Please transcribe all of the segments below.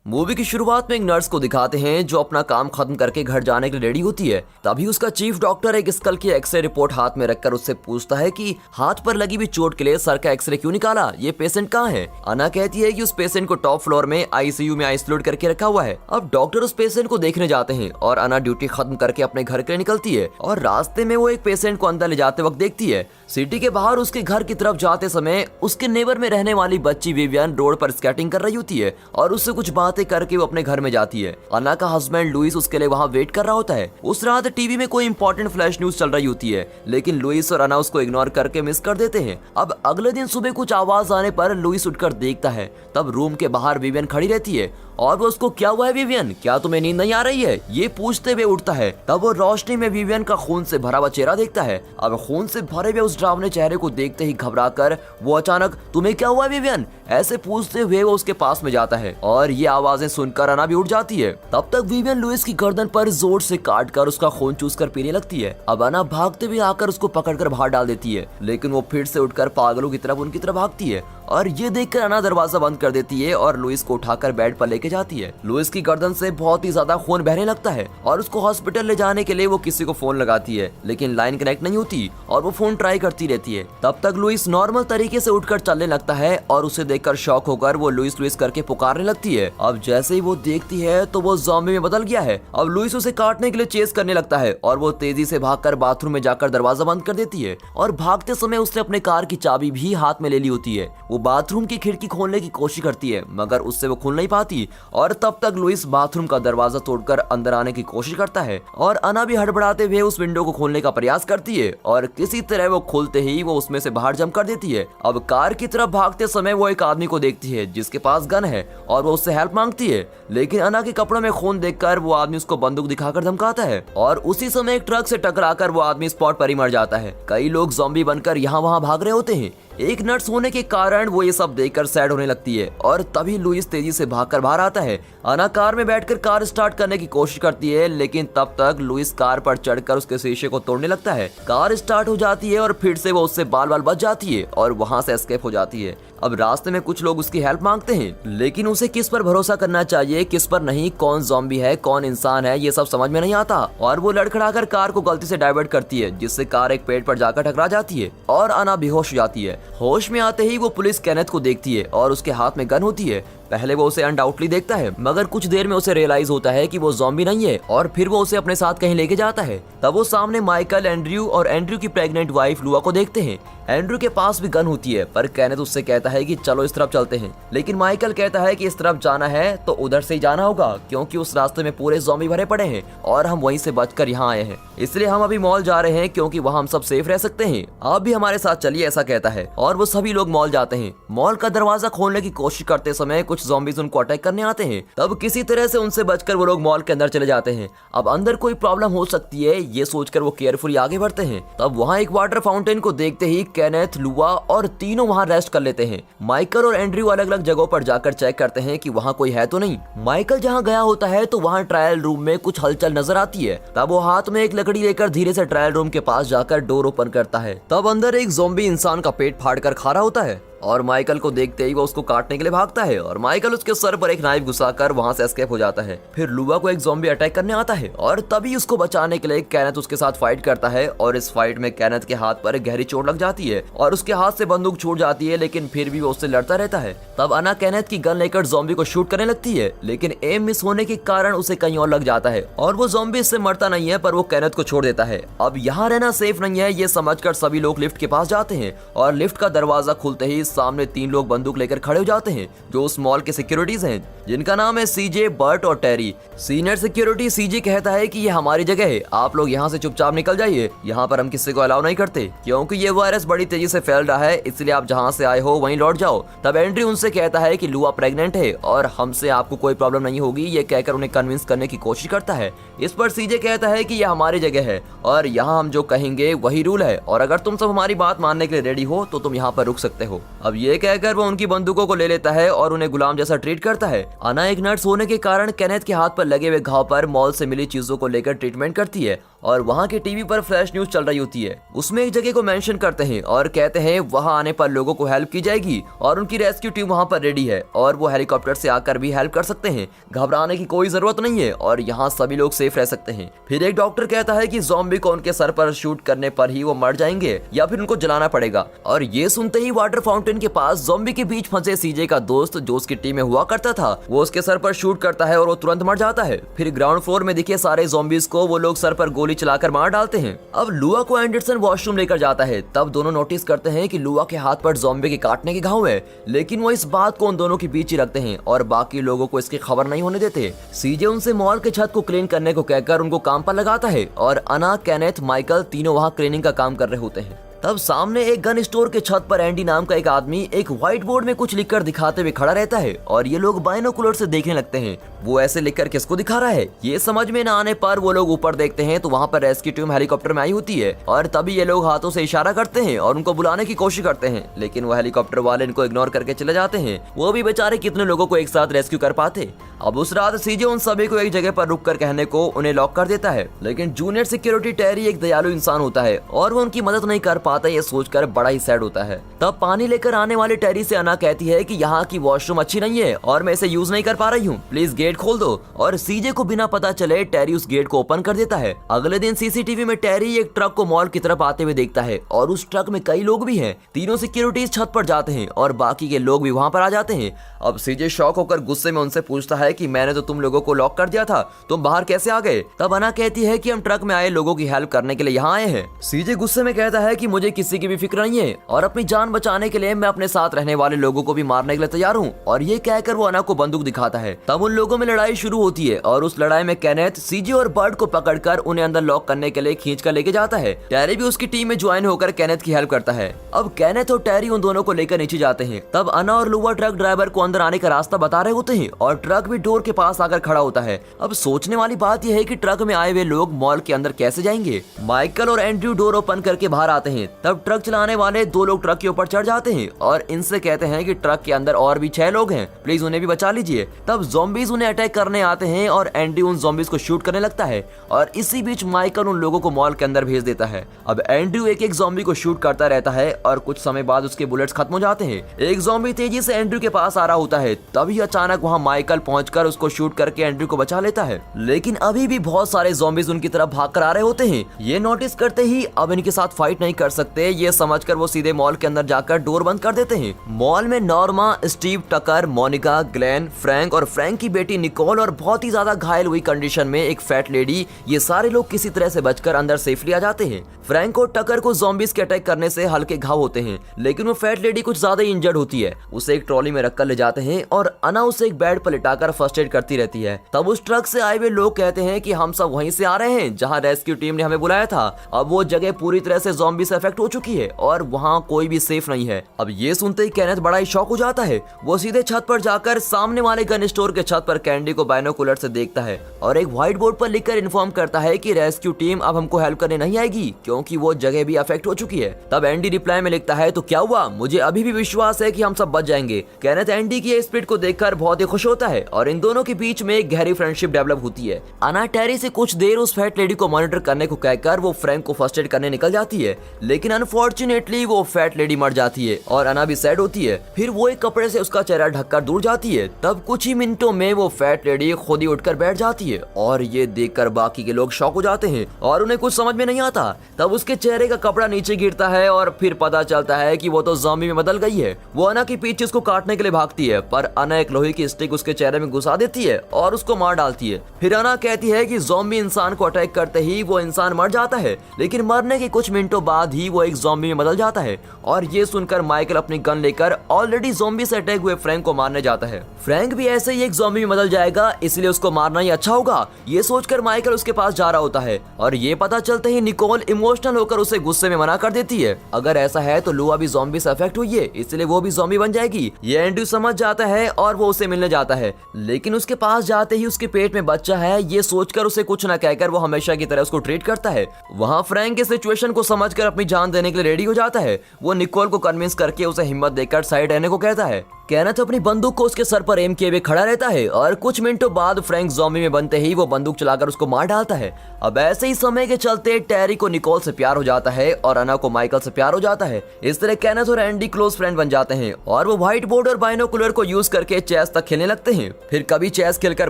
Movie की शुरुआत में एक नर्स को दिखाते हैं जो अपना काम खत्म करके घर जाने के लिए रेडी होती है। तभी उसका चीफ डॉक्टर एक स्कल की एक्सरे रिपोर्ट हाथ में रखकर उससे पूछता है कि हाथ पर लगी हुई चोट के लिए सर का एक्सरे क्यों निकाला, ये पेशेंट कहाँ है। अना कहती है कि उस पेशेंट को टॉप फ्लोर में आईसीयू में आइसोलेट करके रखा हुआ है। अब डॉक्टर उस पेशेंट को देखने जाते हैं और अना ड्यूटी खत्म करके अपने घर के लिए निकलती है और रास्ते में वो एक पेशेंट को अंदर ले जाते वक्त देखती है। सिटी के बाहर उसके घर की तरफ जाते समय उसके नेबर में रहने वाली बच्ची विवियन रोड पर स्केटिंग कर रही होती है और उससे कुछ बातें करके वो अपने घर में जाती है। अना का हस्बैंड लुइस उसके लिए वहाँ वेट कर रहा होता है। उस रात टीवी में कोई इंपॉर्टेंट फ्लैश न्यूज चल रही होती है, लेकिन लुइस और अना उसको इग्नोर करके मिस कर देते हैं। अब अगले दिन सुबह कुछ आवाज आने पर लुइस उठकर देखता है, तब रूम के बाहर विवियन खड़ी रहती है और वो उसको क्या हुआ है विवियन, क्या तुम्हें नींद नहीं आ रही है, ये पूछते हुए उठता है। तब वो रोशनी में विवियन का खून से भरा हुआ चेहरा देखता है। अब खून से भरे हुए उस डरावने चेहरे को देखते ही घबराकर वो अचानक तुम्हें क्या हुआ विवियन, ऐसे पूछते हुए वो उसके पास में जाता है और ये आवाजें सुनकर अना भी उठ जाती है। तब तक विवियन लुइस की गर्दन पर जोर से काट कर उसका खून चूस कर पीने लगती है। अब अना भागते हुए आकर उसको पकड़कर बाहर डाल देती है, लेकिन वो फिर से उठकर पागलों की तरफ उनकी तरफ भागती है और ये देखकर अना दरवाजा बंद कर देती है और लुइस को उठाकर बेड पर लेके जाती है। लुइस की गर्दन से बहुत ही ज्यादा खून बहने लगता है और उसको हॉस्पिटल ले जाने के लिए वो किसी को फोन लगाती है, लेकिन लाइन कनेक्ट नहीं होती और वो फोन ट्राई करती रहती है। तब तक लुइस नॉर्मल तरीके से उठकर चलने लगता है और उसे देखकर शॉक होकर वो लुइस लुइस करके पुकारने लगती है। अब जैसे ही वो देखती है तो वो ज़ॉम्बी में बदल गया है। अब लुइस उसे काटने के लिए चेस करने लगता है और वो तेजी से भागकर बाथरूम में जाकर दरवाजा बंद कर देती है और भागते समय उसने अपने कार की चाबी भी हाथ में ले ली होती है। वो बाथरूम की खिड़की खोलने की कोशिश करती है मगर उससे वो खुल नहीं पाती और तब तक लुइस बाथरूम का दरवाजा तोड़कर अंदर आने की कोशिश करता है और अना भी हड़बड़ाते हुए उस विंडो को खोलने का प्रयास करती है और किसी तरह वो खोलते ही वो उसमें से बाहर जंप कर देती है। अब कार की तरफ भागते समय वो एक आदमी को देखती है जिसके पास गन है और वो उससे हेल्प मांगती है, लेकिन अना के कपड़ों में खून देखकर वो आदमी उसको बंदूक दिखाकर धमकाता है और उसी समय एक ट्रक से टकराकर वो आदमी स्पॉट पर ही मर जाता है। कई लोग ज़ॉम्बी बनकर यहाँ वहाँ भाग रहे होते हैं। एक नर्स होने के कारण वो ये सब देखकर सैड होने लगती है और तभी लुइस तेजी से भागकर बाहर आता है। अना कार में बैठकर कार स्टार्ट करने की कोशिश करती है, लेकिन तब तक लुइस कार पर चढ़कर उसके शीशे को तोड़ने लगता है। कार स्टार्ट हो जाती है और फिर से वो उससे बाल बाल बच जाती है और वहां से एस्केप हो जाती है। अब रास्ते में कुछ लोग उसकी हेल्प मांगते हैं, लेकिन उसे किस पर भरोसा करना चाहिए किस पर नहीं, कौन ज़ॉम्बी है कौन इंसान है, ये सब समझ में नहीं आता और वो लड़खड़ाकर कार को गलती से डाइवर्ट करती है, जिससे कार एक पेड़ पर जाकर टकरा जाती है और अना बेहोश हो जाती है। होश में आते ही वो पुलिस केनेथ को देखती है और उसके हाथ में गन होती है। पहले वो उसे अनडाउटली देखता है मगर कुछ देर में उसे रियलाइज होता है कि वो ज़ॉम्बी नहीं है और फिर वो उसे अपने साथ कहीं लेके जाता है। तब वो सामने माइकल, एंड्रयू और एंड्रयू की प्रेग्नेंट वाइफ लुआ को देखते हैं। एंड्रयू के पास भी गन होती है पर केनेथ उससे कहता है कि चलो इस तरफ चलते हैं, लेकिन माइकल कहता है कि इस तरफ जाना है तो उधर से ही जाना होगा क्योंकि उस रास्ते में पूरे ज़ॉम्बी भरे पड़े हैं और हम वहीं से बचकर यहाँ आए हैं, इसलिए हम अभी मॉल जा रहे हैं क्योंकि वहाँ हम सब सेफ रह सकते हैं, आप भी हमारे साथ चलिए, ऐसा कहता है और वो सभी लोग मॉल जाते हैं। मॉल का दरवाजा खोलने की कोशिश करते समय कुछ ज़ॉम्बीज़ उनको अटैक करने आते हैं। तब किसी तरह से उनसे बचकर वो लोग मॉल के अंदर चले जाते हैं। अब अंदर कोई प्रॉब्लम हो सकती है ये सोचकर वो केयरफुली आगे बढ़ते हैं। तब वहाँ एक वाटर फाउंटेन को देखते ही केनेथ, लुआ और तीनों वहाँ रेस्ट कर लेते हैं। माइकल और एंड्रयू अलग अलग जगहों पर जाकर चेक करते हैं कि वहाँ कोई है तो नहीं। माइकल जहाँ गया होता है तो वहाँ ट्रायल रूम में कुछ हलचल नजर आती है। तब वो हाथ में एक लकड़ी लेकर धीरे से ट्रायल रूम के पास जाकर डोर ओपन करता है। तब अंदर एक ज़ॉम्बी इंसान का पेट फाड़कर खा रहा होता है और माइकल को देखते ही वो उसको काटने के लिए भागता है और माइकल उसके सर पर एक नाइफ घुसाकर वहां से एस्केप हो जाता है। फिर लुआ को एक ज़ॉम्बी अटैक करने आता है और तभी उसको बचाने के लिए केनेथ उसके साथ फाइट करता है और इस फाइट में केनेथ के हाथ पर गहरी चोट लग जाती है और उसके हाथ से बंदूक छूट जाती है, लेकिन फिर भी वो उससे लड़ता रहता है। तब अना केनेथ की गन लेकर ज़ॉम्बी को शूट करने लगती है, लेकिन एम मिस होने के कारण उसे कहीं और लग जाता है और वो ज़ॉम्बी इससे मरता नहीं है पर वो केनेथ को छोड़ देता है। अब यहाँ रहना सेफ नहीं है ये समझकर सभी लोग लिफ्ट के पास जाते हैं और लिफ्ट का दरवाजा खुलते ही सामने 3 लोग बंदूक लेकर खड़े हो जाते हैं जो उस मॉल के सिक्योरिटीज हैं, जिनका नाम है सीजे, बर्ट और टेरी। सीनियर सिक्योरिटी सीजे कहता है कि ये हमारी जगह है, आप लोग यहाँ से चुपचाप निकल जाइए, यहाँ पर हम किसी को अलाउ नहीं करते क्योंकि ये वायरस बड़ी तेजी से फैल रहा है, इसलिए आप जहाँ से आए हो वहीं लौट जाओ। तब एंड्रयू उनसे कहता है कि लुआ प्रेग्नेंट है और हमसे आपको कोई प्रॉब्लम नहीं होगी, ये कहकर उन्हें कन्विंस करने की कोशिश करता है। इस पर सीजे कहता है कि ये हमारी जगह है और यहाँ हम जो कहेंगे वही रूल है और अगर तुम सब हमारी बात मानने के लिए रेडी हो तो तुम यहाँ पर रुक सकते हो। अब ये कहकर वो उनकी बंदूकों को ले लेता है और उन्हें गुलाम जैसा ट्रीट करता है। अना एक नर्स होने के कारण केनेथ के हाथ पर लगे हुए घाव पर मॉल से मिली चीजों को लेकर ट्रीटमेंट करती है और वहाँ की टीवी पर फ्लैश न्यूज चल रही होती है। उसमें एक जगह को मेंशन करते हैं और कहते हैं वहाँ आने पर लोगों को हेल्प की जाएगी और उनकी रेस्क्यू टीम वहाँ पर रेडी है और वो हेलीकॉप्टर से आकर भी हेल्प कर सकते हैं। घबराने की कोई जरूरत नहीं है और यहाँ सभी लोग सेफ रह सकते हैं। फिर एक डॉक्टर कहता है कि ज़ॉम्बी को उनके सर पर शूट करने पर ही वो मर जाएंगे या फिर उनको जलाना पड़ेगा। और ये सुनते ही वाटर फाउंटेन के पास ज़ॉम्बी के बीच फंसे सीजे का दोस्त जो उसकी टीम में हुआ करता था वो उसके सर पर शूट करता है और वो तुरंत मर जाता है। फिर ग्राउंड फ्लोर में दिखे सारे ज़ॉम्बीज को वो लोग सर पर गोली चलाकर मार डालते हैं। अब लुआ को एंडरसन वॉशरूम लेकर जाता है, तब दोनों नोटिस करते हैं कि लुआ के हाथ पर ज़ॉम्बी के काटने के घाव है, लेकिन वो इस बात को उन दोनों के बीच ही रखते हैं और बाकी लोगों को इसकी खबर नहीं होने देते। सीजे उनसे मॉल के छत को क्लीन करने को कहकर उनको काम पर लगाता है और अना, केनेथ, माइकल तीनों वहाँ क्लीनिंग का काम कर रहे होते हैं। तब सामने एक गन स्टोर के छत पर एंडी नाम का एक आदमी एक व्हाइट बोर्ड में कुछ लिखकर दिखाते हुए खड़ा रहता है और ये लोग बाइनोकुलर से देखने लगते हैं। वो ऐसे लिखकर किसको दिखा रहा है ये समझ में न आने पर वो लोग ऊपर देखते हैं तो वहाँ पर रेस्क्यू टीम हेलीकॉप्टर में आई होती है और तभी ये लोग हाथों से इशारा करते हैं और उनको बुलाने की कोशिश करते हैं, लेकिन वो हेलीकॉप्टर वाले इनको इग्नोर करके चले जाते हैं। वो भी बेचारे कितने लोगों को एक साथ रेस्क्यू कर पाते। अब उस रात सीजे उन सभी को एक जगह पर रुक कर कहने को उन्हें लॉक कर देता है, लेकिन जूनियर सिक्योरिटी टेरी एक दयालु इंसान होता है और वो उनकी मदद नहीं कर पाता ये सोचकर बड़ा ही सैड होता है। तब पानी लेकर आने वाले टेरी से अना कहती है कि यहाँ की वॉशरूम अच्छी नहीं है और मैं इसे यूज नहीं कर पा रही हूँ, प्लीज गेट खोल दो। और सीजे को बिना पता चले टेरी उस गेट को ओपन कर देता है। अगले दिन सीसीटीवी में टेरी एक ट्रक को मॉल की तरफ आते हुए देखता है और उस ट्रक में कई लोग भी हैं। तीनों सिक्योरिटीज छत पर जाते हैं और बाकी के लोग भी वहाँ पर आ जाते हैं। अब सीजे शॉक होकर गुस्से में उनसे पूछता है कि मैंने तो तुम लोगों को लॉक कर दिया था, तुम बाहर कैसे आ गए? तब अना कहती है कि हम ट्रक में आए लोगों की हेल्प करने के लिए यहाँ आए हैं। सीजे गुस्से में कहता है कि मुझे किसी की भी फिक्र नहीं है और अपनी जान बचाने के लिए मैं अपने साथ रहने वाले लोगों को भी मारने के लिए तैयार हूँ। और ये कहकर वो अना को बंदूक दिखाता है। तब उन लोगों में लड़ाई शुरू होती है और उस लड़ाई में केनेथ सीजे और बर्ड को पकड़कर उन्हें अंदर लॉक करने के लिए खींच कर लेके जाता है। टेरी भी उसकी टीम में ज्वाइन होकर केनेथ की हेल्प करता है। अब केनेथ और टेरी उन दोनों को लेकर नीचे जाते हैं। तब अना और लुआ ट्रक ड्राइवर को अंदर आने का रास्ता बता रहे होते हैं और ट्रक भी डोर के पास आकर खड़ा होता है। अब सोचने वाली बात यह है कि ट्रक में आए हुए लोग मॉल के अंदर कैसे जाएंगे। माइकल और एंड्रयू डोर ओपन करके बाहर आते हैं। तब ट्रक चलाने वाले दो लोग ट्रक के ऊपर चढ़ जाते हैं और इनसे कहते हैं कि ट्रक के अंदर और भी 6 लोग हैं, प्लीज उन्हें भी बचा लीजिए। तब ज़ॉम्बीज उन्हें अटैक करने आते हैं और एंड्रयू उन ज़ॉम्बीज को शूट करने लगता है और इसी बीच माइकल उन लोगों को मॉल के अंदर भेज देता है। अब एंड्रयू एक एक ज़ॉम्बी को शूट करता रहता है और कुछ समय बाद उसके बुलेट्स खत्म हो जाते हैं। एक ज़ॉम्बी तेजी से एंड्रयू के पास आ रहा होता है, तभी अचानक वहाँ माइकल पहुंचकर उसको शूट करके एंड्रयू को बचा लेता है, लेकिन अभी भी बहुत सारे ज़ॉम्बीज उनकी तरफ भाग कर आ रहे होते हैं। ये नोटिस करते ही अब इनके साथ फाइट नहीं कर सकते ये समझकर वो सीधे मॉल के अंदर जाकर डोर बंद कर देते हैं। मॉल में नॉर्मा, स्टीव, टकर, मोनिका, ग्लेन, फ्रैंक और फ्रैंक की बेटी निकोल और बहुत ही ज्यादा घायल हुई कंडीशन में एक फैट लेडी, ये सारे लोग किसी तरह से बचकर अंदर सेफली आ जाते हैं। फ्रैंक और टकर को ज़ॉम्बीज के अटैक करने से हल्के घाव होते हैं, लेकिन वो फैट लेडी कुछ ज्यादा ही इंजर्ड होती है। उसे एक ट्रॉली में रखकर ले जाते हैं और अना उसे एक बेड पर लिटाकर फर्स्ट एड करती रहती है। तब उस ट्रक से आए हुए लोग कहते हैं कि हम सब वहीं से आ रहे हैं जहां रेस्क्यू टीम ने हमें बुलाया था। अब वो जगह पूरी तरह से ज़ॉम्बी से अफेक्ट हो चुकी है और वहां कोई भी सेफ नहीं है। अब ये सुनते ही केनेथ बड़ा ही शॉक हो जाता है। वो सीधे छत पर जाकर सामने वाले गन स्टोर के छत पर कैंडी को बाइनोकुलर से देखता है और एक व्हाइट बोर्ड पर लिखकर इन्फॉर्म करता है कि रेस्क्यू टीम अब हमको हेल्प करने नहीं आएगी क्योंकि वो जगह भी अफेक्ट हो चुकी है। तब एंडी रिप्लाई में लिखता है तो क्या हुआ, मुझे अभी भी विश्वास है कि हम सब बच जाएंगे। केनेथ एंडी की स्पिरिट को देखकर बहुत ही खुश होता है और इन दोनों के बीच में एक गहरी फ्रेंडशिप डेवलप होती है। अना टेरी से कुछ देर उस फैट लेडी को मॉनिटर करने को कहकर वो फ्रैंक को फर्स्ट एड करने निकल जाती है, लेकिन अनफॉर्चुनेटली वो फैट लेडी मर जाती है और अना भी सैड होती है। फिर वो एक कपड़े से उसका चेहरा ढककर दूर जाती है। तब कुछ ही मिनटों में वो फैट लेडी खुद ही उठकर बैठ जाती है और ये देखकर बाकी के लोग शॉक हो जाते हैं और उन्हें कुछ समझ में नहीं आता। तब उसके चेहरे का कपड़ा नीचे गिरता है और फिर पता चलता है कि वो तो ज़ॉम्बी में बदल गई है। वो अना के पीछे उसको काटने के लिए भागती है, पर अना एक लोहे की स्टिक उसके चेहरे में घुसा देती है और उसको मार डालती है। फिर अना कहती है कि ज़ॉम्बी इंसान को अटैक करते ही वो इंसान मर जाता है, लेकिन मरने के कुछ मिनटों बाद ही वो एक ज़ॉम्बी में बदल जाता है। और ये सुनकर माइकल अपनी गन लेकर ऑलरेडी ज़ॉम्बी से अटैक हुए फ्रैंक को मारने जाता है। फ्रैंक भी ऐसे ही एक ज़ॉम्बी में बदल जाएगा, इसलिए उसको मारना ही अच्छा होगा। ये सोचकर माइकल उसके पास जा रहा होता है और ये पता चलते ही निकोल इमोशनल होकर उसे गुस्से में मना कर देती है। अगर ऐसा है तो लुआ भी ज़ॉम्बी से अफेक्ट हुई है, इसलिए वो भी ज़ॉम्बी बन जाएगी। ये एंड्रयू समझ जाता है और वो उसे मिलने जाता है, लेकिन उसके पास जाते ही उसके पेट में बच्चा है। ये सोचकर उसे कुछ न कहकर वो हमेशा की तरह उसको ट्रीट करता है। वहाँ फ्रैंक के सिचुएशन को समझकर अपनी जान देने के लिए रेडी हो जाता है। वो निकोल को कन्विंस करके उसे हिम्मत देकर साइड रहने को कहता है। केनेथ अपनी बंदूक को उसके सर पर एम किए हुए खड़ा रहता है और कुछ मिनटों बाद फ्रैंक ज़ॉम्बी में बनते ही वो बंदूक चलाकर उसको मार डालता है। अब ऐसे ही समय के चलते टेरी को निकोल से प्यार हो जाता है और अना को माइकल से प्यार हो जाता है। इस तरह केनेथ और एंडी क्लोज फ्रेंड बन जाते हैं और वो व्हाइट बोर्ड और बाइनोकुलर को यूज करके चेस तक खेलने लगते हैं। फिर कभी चेस खेलकर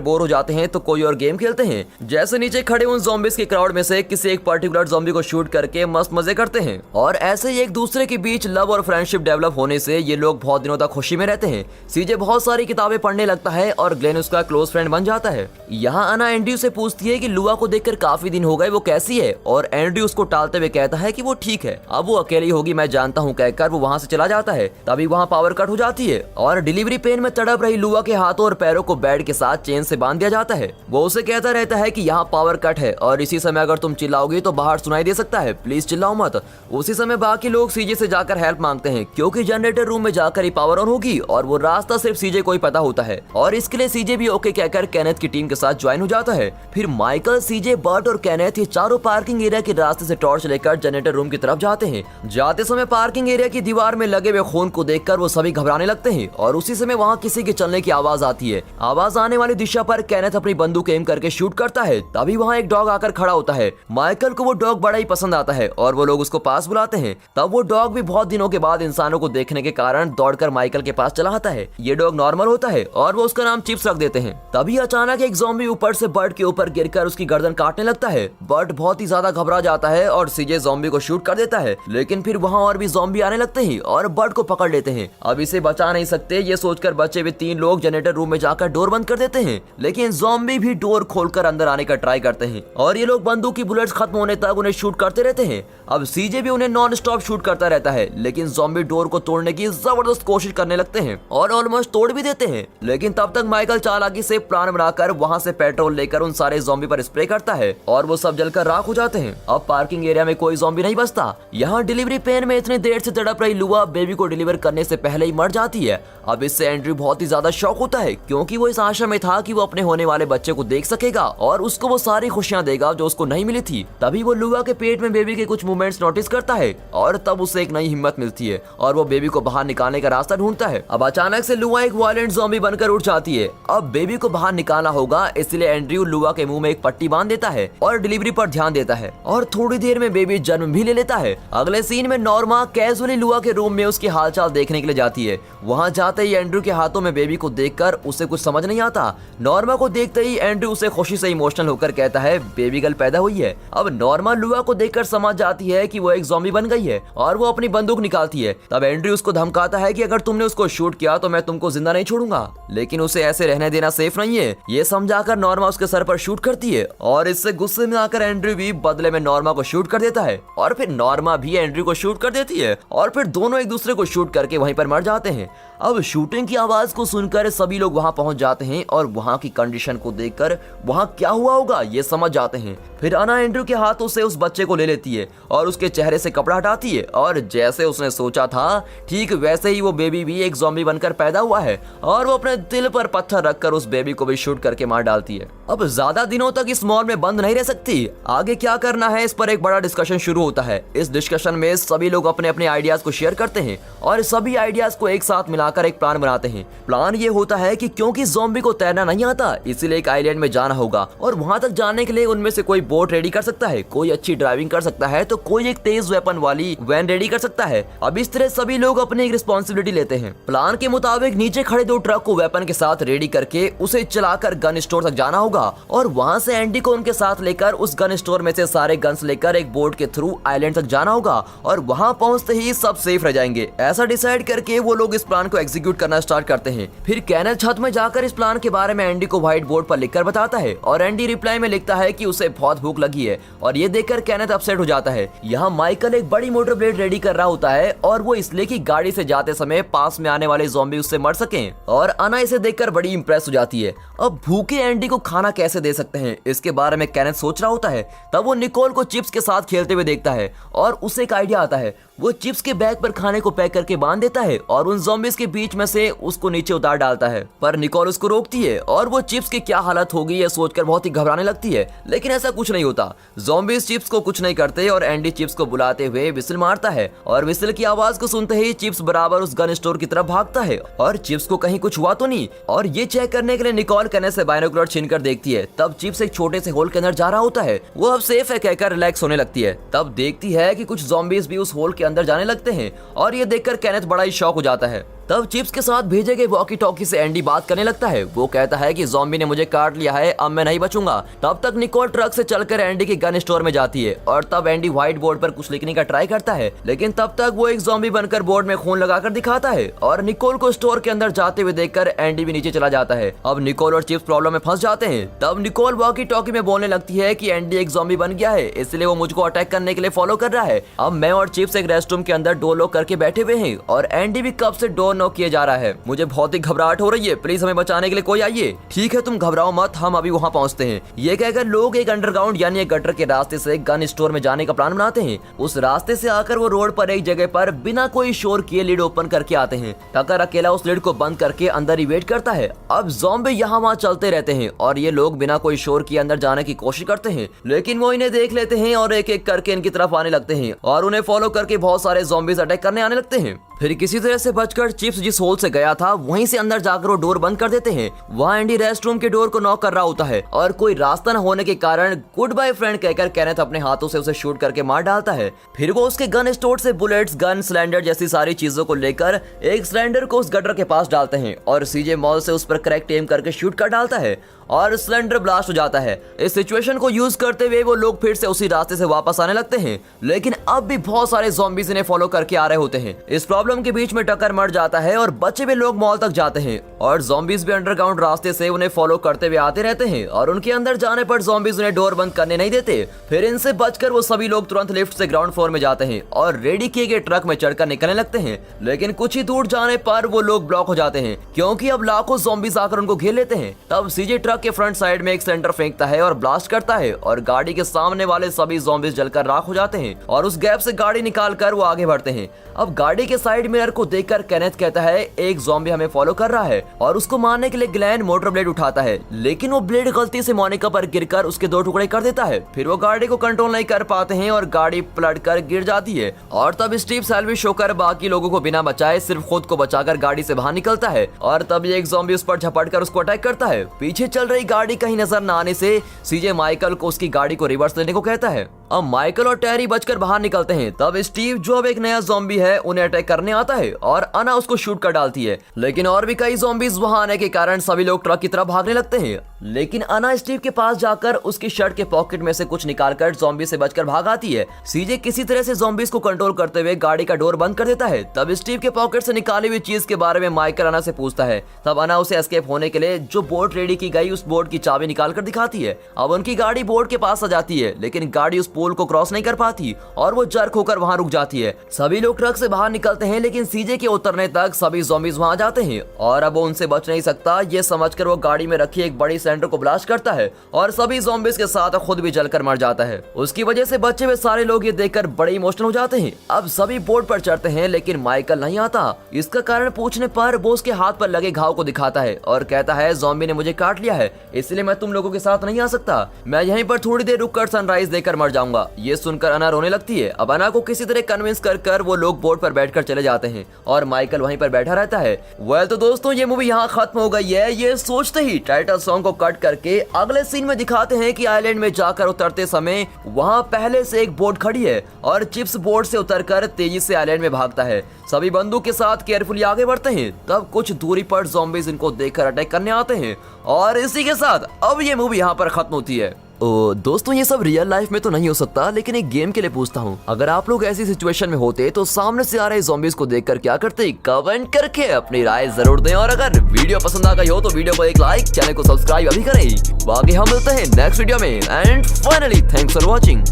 बोर हो जाते हैं तो कोई और गेम खेलते हैं, जैसे नीचे खड़े उन ज़ॉम्बीज के क्राउड में से किसी एक पर्टिकुलर ज़ॉम्बी को शूट करके मस्त मजे करते हैं। और ऐसे ही एक दूसरे के बीच लव और फ्रेंडशिप डेवलप होने से ये लोग बहुत दिनों तक खुशी में रहते हैं। सीजे बहुत सारी किताबें पढ़ने लगता है और ग्लेन उसका क्लोज फ्रेंड बन जाता है। यहाँ अना एंड्रयू से पूछती है कि लुआ को देखकर काफी दिन हो गए, वो कैसी है, और एंड्रयू उसको टालते हुए कहता है कि वो ठीक है, अब वो अकेली होगी, मैं जानता हूँ, कहकर वो वहाँ से चला जाता है। तभी वहाँ पावर कट हो जाती है और डिलीवरी पेन में तड़प रही लुआ के हाथों और पैरों को बेड के साथ चेन से बांध दिया जाता है। वो उसे कहता रहता है कि यहाँ पावर कट है और इसी समय अगर तुम चिल्लाओगी तो बाहर सुनाई दे सकता है, प्लीज चिल्लाओ मत। उसी समय बाकी लोग सीजे से जाकर हेल्प मांगते हैं क्योंकि जनरेटर रूम में जाकर ही पावर ऑन होगी और वो रास्ता सिर्फ सीजे को ही पता होता है और इसके लिए सीजे भी ओके कहकर केनेथ की टीम के साथ ज्वाइन हो जाता है। फिर माइकल, सीजे, बर्ट और केनेथ ये चारों पार्किंग एरिया के रास्ते से टॉर्च लेकर जनरेटर रूम की तरफ जाते हैं। जाते समय पार्किंग एरिया की दीवार में लगे हुए खून को देखकर वो सभी घबराने लगते हैं और उसी समय वहाँ किसी के चलने की आवाज आती है। आवाज आने वाली दिशा पर केनेथ अपनी बंदूक एम करके शूट करता है। तभी वहाँ एक डॉग आकर खड़ा होता है। माइकल को वो डॉग बड़ा ही पसंद आता है और वो लोग उसको पास बुलाते हैं। तब वो डॉग भी बहुत दिनों के बाद इंसानों को देखने के कारण दौड़कर माइकल के पास चला आता है। ये डॉग नॉर्मल होता है और वो उसका नाम चिप्स रख देते हैं। तभी अचानक एक ज़ॉम्बी ऊपर से बर्ट के ऊपर गिरकर उसकी गर्दन काटने लगता है। बर्ट बहुत ही ज्यादा घबरा जाता है और सीजे ज़ॉम्बी को शूट कर देता है, लेकिन फिर वहाँ और भी ज़ॉम्बी आने लगते हैं और बर्ट को पकड़ लेते हैं। अब इसे बचा नहीं सकते ये सोचकर बचे हुए 3 लोग जनरेटर रूम में जाकर डोर बंद कर देते हैं, लेकिन ज़ॉम्बी भी डोर खोलकर अंदर आने का ट्राई करते हैं और ये लोग बंदूक की बुलेट्स खत्म होने तक उन्हें शूट करते रहते हैं। अब सीजे भी उन्हें नॉन स्टॉप शूट करता रहता है, लेकिन ज़ॉम्बी डोर को तोड़ने की जबरदस्त कोशिश करने लगते हैं और ऑलमोस्ट तोड़ भी देते हैं। लेकिन तब तक माइकल चालाकी से प्लान बनाकर वहां से पेट्रोल लेकर उन सारे ज़ॉम्बी पर स्प्रे करता है और वो सब जलकर राख हो जाते हैं। अब पार्किंग एरिया में कोई ज़ॉम्बी नहीं बचता। यहाँ डिलीवरी पेन में इतनी देर से तड़प रही लुआ बेबी को डिलीवर करने से पहले ही मर जाती है। अब इससे एंड्रयू बहुत ही ज्यादा शॉक होता है क्योंकि वो इस आशा में था कि वो अपने होने वाले बच्चे को देख सकेगा और उसको वो सारी खुशियां देगा जो उसको नहीं मिली थी। तभी वो लुआ के पेट में बेबी के कुछ मूवमेंट्स नोटिस करता है और तब उसे एक नई हिम्मत मिलती है और वो बेबी को बाहर निकालने का रास्ता ढूंढता है। अब अचानक से लुआ एक वायलेंट ज़ॉम्बी बनकर उठ जाती है। अब बेबी को बाहर निकालना होगा, इसलिए एंड्रयू लुआ के मुंह में एक पट्टी बांध देता है और डिलीवरी पर ध्यान देता है और थोड़ी देर में बेबी जन्म भी ले लेता है। अगले सीन में नॉर्मा कैजुअली लुआ के रूम में उसकी हालचाल देखने के लिए जाती है। वहाँ जाते ही एंड्रयू के हाथों में बेबी को देखकर उसे कुछ समझ नहीं आता। नॉर्मा को देखते ही एंड्रयू उसे खुशी से इमोशनल होकर कहता है बेबी गर्ल पैदा हुई है। अब नॉर्मा लुआ को देखकर समझ जाती है कि वो एक ज़ॉम्बी बन गई है और वो अपनी बंदूक निकालती है। तब एंड्रयू उसको धमकाता है कि अगर तुमने उसको शूट किया तो मैं तुमको जिंदा नहीं छोड़ूंगा, लेकिन उसे ऐसे रहने देना सेफ नहीं है। ये समझाकर नॉर्मा उसके सर पर शूट करती है और इससे गुस्से में आकर एंड्रयू भी बदले में नॉर्मा को शूट कर देता है और फिर नॉर्मा भी एंड्रयू को शूट कर देती है और फिर दोनों एक दूसरे को शूट करके वहीं पर मर जाते हैं। अब शूटिंग की आवाज को सुनकर सभी लोग वहां पहुंच जाते हैं और वहां की कंडीशन को देखकर वहां क्या हुआ होगा ये समझ जाते हैं। फिर अना एंड्रयू के हाथों से उस बच्चे को ले लेती है और उसके चेहरे से कपड़ा हटाती है और जैसे उसने सोचा था ठीक वैसे ही वो बेबी भी एक ज़ॉम्बी बनकर पैदा हुआ है और वो अपने दिल पर पत्थर रखकर उस बेबी को भी शूट करके मार डालती है। अब ज्यादा दिनों तक इस मॉल में बंद नहीं रह सकती, आगे क्या करना है इस पर एक बड़ा डिस्कशन शुरू होता है। इस डिस्कशन में सभी लोग अपने अपने आइडियाज को शेयर करते हैं और सभी आइडियाज को एक साथ मिलाकर एक प्लान बनाते हैं। प्लान ये होता है कि क्योंकि ज़ॉम्बी को तैरना नहीं आता इसीलिए एक आइलैंड में जाना होगा और वहां तक जाने के लिए उनमें से कोई बोट रेडी कर सकता है, कोई अच्छी ड्राइविंग कर सकता है तो कोई एक तेज वेपन वाली वैन रेडी कर सकता है। अब इस तरह सभी लोग अपनी एक रिस्पॉन्सिबिलिटी लेते हैं। प्लान के मुताबिक नीचे खड़े 2 ट्रक को वेपन के साथ रेडी करके उसे चलाकर गन स्टोर तक जाना होगा और वहां से एंडी को उनके साथ लेकर उस गन स्टोर में से सारे गन्स लेकर एक बोट के थ्रू आइलैंड तक जाना होगा और वहां पहुंचते ही सब सेफ रह जाएंगे। ऐसा डिसाइड करके वो लोग इस प्लान को एग्जीक्यूट करना स्टार्ट करते हैं। फिर केनेथ छत में जाकर इस प्लान के बारे में एंडी को व्हाइट बोर्ड पर लिखकर बताता है और एंडी रिप्लाई में लिखता है कि उसे बहुत भूख लगी है और ये देखकर केनेथ अपसेट हो जाता है। यहाँ माइकल एक बड़ी मोटर ब्लेड रेडी कर रहा होता है और वो इसलिए कि गाड़ी से जाते समय पास में आने वाले ज़ॉम्बी उससे मर सकें और अना इसे देखकर बड़ी इंप्रेस हो जाती है। अब भूखे एंडी को खाना कैसे दे सकते हैं इसके बारे में केनेथ सोच रहा होता है। तब वो निकोल को चिप्स के साथ खेलते हुए देखता है और उसे एक आइडिया आता है। वो चिप्स के बैग पर खाने को पैक करके बांध देता है और उन ज़ॉम्बीज के के बीच में से उसको नीचे उतार डालता है, पर निकोल उसको रोकती है और वो चिप्स की क्या हालत होगी ये सोचकर बहुत ही घबराने लगती है। लेकिन ऐसा कुछ नहीं होता, ज़ॉम्बीज चिप्स को कुछ नहीं करते और एंडी चिप्स को बुलाते हुए विसिल मारता है और विसिल की आवाज को सुनते ही चिप्स बराबर उस गन स्टोर की तरफ भागता है और चिप्स को कहीं कुछ हुआ तो नहीं। और ये चेक करने के लिए निकोल कहने से बाइनोकुलर छीनकर देखती है। तब चिप्स एक छोटे से होल के अंदर जा रहा होता है। वो अब सेफ है कहकर रिलैक्स होने लगती है। तब देखती है कि कुछ ज़ॉम्बीज भी उस होल के अंदर जाने लगते हैं और ये देखकर केनेथ बड़ा ही शॉक हो जाता है। तब चिप्स के साथ भेजे गए वॉकी टॉकी से एंडी बात करने लगता है। वो कहता है कि ज़ॉम्बी ने मुझे काट लिया है, अब मैं नहीं बचूंगा। तब तक निकोल ट्रक से चलकर एंडी के गन स्टोर में जाती है और तब एंडी व्हाइट बोर्ड पर कुछ लिखने का ट्राई करता है, लेकिन तब तक वो एक ज़ॉम्बी बनकर बोर्ड में खून लगाकर दिखाता है और निकोल को स्टोर के अंदर जाते हुए देखकर एंडी भी नीचे चला जाता है। अब निकोल और चिप्स प्रॉब्लम में फंस जाते हैं। तब निकोल वॉकी टॉकी में बोलने लगती है कि एंडी एक ज़ॉम्बी बन गया है, इसलिए वो मुझको अटैक करने के लिए फॉलो कर रहा है। अब मैं और चिप्स एक रेस्टरूम के अंदर डोर लॉक करके बैठे हुए हैं और एंडी भी कब से डोर नॉक किए जा रहा है। मुझे बहुत ही घबराहट हो रही है, प्लीज हमें बचाने के लिए कोई आइए। ठीक है तुम घबराओ मत, हम अभी वहाँ पहुँचते हैं। ये कहकर लोग एक अंडरग्राउंड यानी एक गटर के रास्ते से गन स्टोर में जाने का प्लान बनाते हैं। उस रास्ते से आकर वो रोड पर एक जगह पर बिना कोई शोर किए लिड ओपन करके आते हैं। टकर अकेला उस लिड को बंद करके अंदर ही वेट करता है। अब ज़ॉम्बी यहाँ वहाँ चलते रहते हैं और ये लोग बिना कोई शोर किए अंदर जाने की कोशिश करते हैं, लेकिन वो इन्हें देख लेते हैं और एक एक करके इनकी तरफ आने लगते हैं और उन्हें फॉलो करके बहुत सारे ज़ॉम्बीज अटैक करने आने लगते हैं। फिर किसी तरह से बचकर चिप्स जिस होल से गया था वहीं से अंदर जाकर वो डोर बंद कर देते हैं। वहाँ एंडी रेस्ट रूम के डोर को नॉक कर रहा होता है और कोई रास्ता न होने के कारण गुड बाय फ्रेंड कहकर केनेथ अपने हाथों से उसे शूट करके मार डालता है। फिर वो उसके गन स्टोर से बुलेट्स, गन, सिलेंडर जैसी सारी चीजों को लेकर एक सिलेंडर को उस गटर के पास डालते हैं और सीजे मॉल से उस पर करेक्ट एम करके शूट कर डालता है और सिलेंडर ब्लास्ट हो जाता है। इस सिचुएशन को यूज करते हुए वो लोग फिर से उसी रास्ते से वापस आने लगते हैं, लेकिन अब भी बहुत सारे ज़ॉम्बीज इन्हें फॉलो करके आ रहे होते हैं। इस प्रॉब्लम के बीच में टकर मर जाता है और बचे हुए लोग मॉल तक जाते हैं और ज़ॉम्बीज भी अंडरग्राउंड रास्ते से उन्हें फॉलो करते हुए आते रहते हैं और उनके अंदर जाने पर ज़ॉम्बीज उन्हें डोर बंद करने नहीं देते। फिर इनसे बचकर वो सभी लोग तुरंत लिफ्ट से ग्राउंड फ्लोर में जाते हैं और रेडी किए गए ट्रक में चढ़कर निकलने लगते हैं, लेकिन कुछ ही दूर जाने पर वो लोग ब्लॉक हो जाते हैं क्योंकि अब लाखों ज़ॉम्बीज आकर उनको घेर लेते हैं। तब सीजे ट्रक के फ्रंट साइड में एक सिलेंडर फेंकता है और ब्लास्ट करता है और गाड़ी के सामने वाले सभी ज़ॉम्बीज जलकर राख हो जाते हैं और उस गैप से गाड़ी निकालकर वो आगे बढ़ते हैं। अब गाड़ी के साइड मिरर को देखकर केनेथ कहता है एक ज़ॉम्बी हमें फॉलो कर रहा है और उसको मारने के लिए ग्लेन मोटर ब्लेड उठाता है, लेकिन वो ब्लेड गलती से मोनिका पर गिरकर उसके 2 टुकड़े कर देता है। फिर वो गाड़ी को कंट्रोल नहीं कर पाते हैं और गाड़ी पलट कर गिर जाती है और तब स्टीव सेल्विश होकर बाकी लोगों को बिना बचाए सिर्फ खुद को बचाकर गाड़ी से बाहर निकलता है और तब एक ज़ॉम्बी उस पर झपट कर उसको अटैक करता है। पीछे चल रही गाड़ी कहीं नजर न आने से सीजे माइकल को उसकी गाड़ी को रिवर्स लेने को कहता है। अब माइकल और टेरी बचकर बाहर निकलते हैं। तब स्टीव जो अब एक नया ज़ॉम्बी है उन्हें अटैक करने आता है और अना उसको शूट कर डालती है, लेकिन और भी कई ज़ॉम्बीज वहां आने के कारण सभी लोग ट्रक की तरफ भागने लगते हैं, लेकिन अना स्टीव के पास जाकर उसकी शर्ट के पॉकेट में से कुछ निकालकर ज़ॉम्बी से बचकर भाग आती है। सीजे किसी तरह से ज़ॉम्बीज को कंट्रोल करते हुए गाड़ी का डोर बंद कर देता है। तब स्टीव के पॉकेट से निकाली हुई चीज के बारे में माइकल अना से पूछता है। तब अना उसे एस्केप होने के लिए जो बोट रेडी की गई उस बोट की चाबी निकाल कर दिखाती है। अब उनकी गाड़ी बोट के पास आ जाती है, लेकिन गाड़ी उस पोल को क्रॉस नहीं कर पाती और वो जर्क होकर वहां रुक जाती है। सभी लोग ट्रक से बाहर निकलते हैं, लेकिन सीजे के उतरने तक सभी ज़ॉम्बीज वहां जाते हैं और अब वो उनसे बच नहीं सकता। ये समझकर वो गाड़ी में रखी एक बड़ी सिलेंडर को ब्लास्ट करता है और सभी ज़ॉम्बीज के साथ खुद भी जलकर मर जाता है। उसकी वजह से बचे हुए सारे लोग ये देखकर बड़े इमोशनल हो जाते हैं। अब सभी बोट पर चढ़ते हैं, लेकिन माइकल नहीं आता। इसका कारण पूछने पर वो उसके हाथ पर लगे घाव को दिखाता है और कहता है ज़ॉम्बी ने मुझे काट लिया है, इसलिए मैं तुम लोगों के साथ नहीं आ सकता। मैं यहीं पर थोड़ी देर रुककर सनराइज देखकर मर जाऊंगा। ये सुनकर अना रोने लगती है। अब अना को किसी तरह कन्विंस कर वो लोग बोट पर बैठकर चले जाते हैं और माइकल वहीं पर बैठा रहता है। वेल तो दोस्तों ये मूवी यहाँ खत्म हो गई है। ये सोचते ही टाइटल सॉन्ग को कट करके अगले सीन में दिखाते हैं कि आइलैंड में जाकर उतरते समय वहाँ पहले से एक बोट खड़ी है और चिप्स बोट से उतरकर तेजी से आइलैंड में भागता है। सभी बंदूक के साथ केयरफुली आगे बढ़ते हैं। तब कुछ दूरी पर ज़ॉम्बीज इनको देखकर अटैक करने आते हैं और इसी के साथ अब ये मूवी यहाँ पर खत्म होती है। दोस्तों ये सब रियल लाइफ में तो नहीं हो सकता, लेकिन एक गेम के लिए पूछता हूँ, अगर आप लोग ऐसी सिचुएशन में होते तो सामने से आ रहे ज़ॉम्बीज को देखकर क्या करते? कमेंट करके अपनी राय जरूर दें और अगर वीडियो पसंद आ गई हो तो वीडियो को एक लाइक, चैनल को सब्सक्राइब अभी करें। बाकी हम मिलते हैं नेक्स्ट वीडियो में and finally thanks for watching.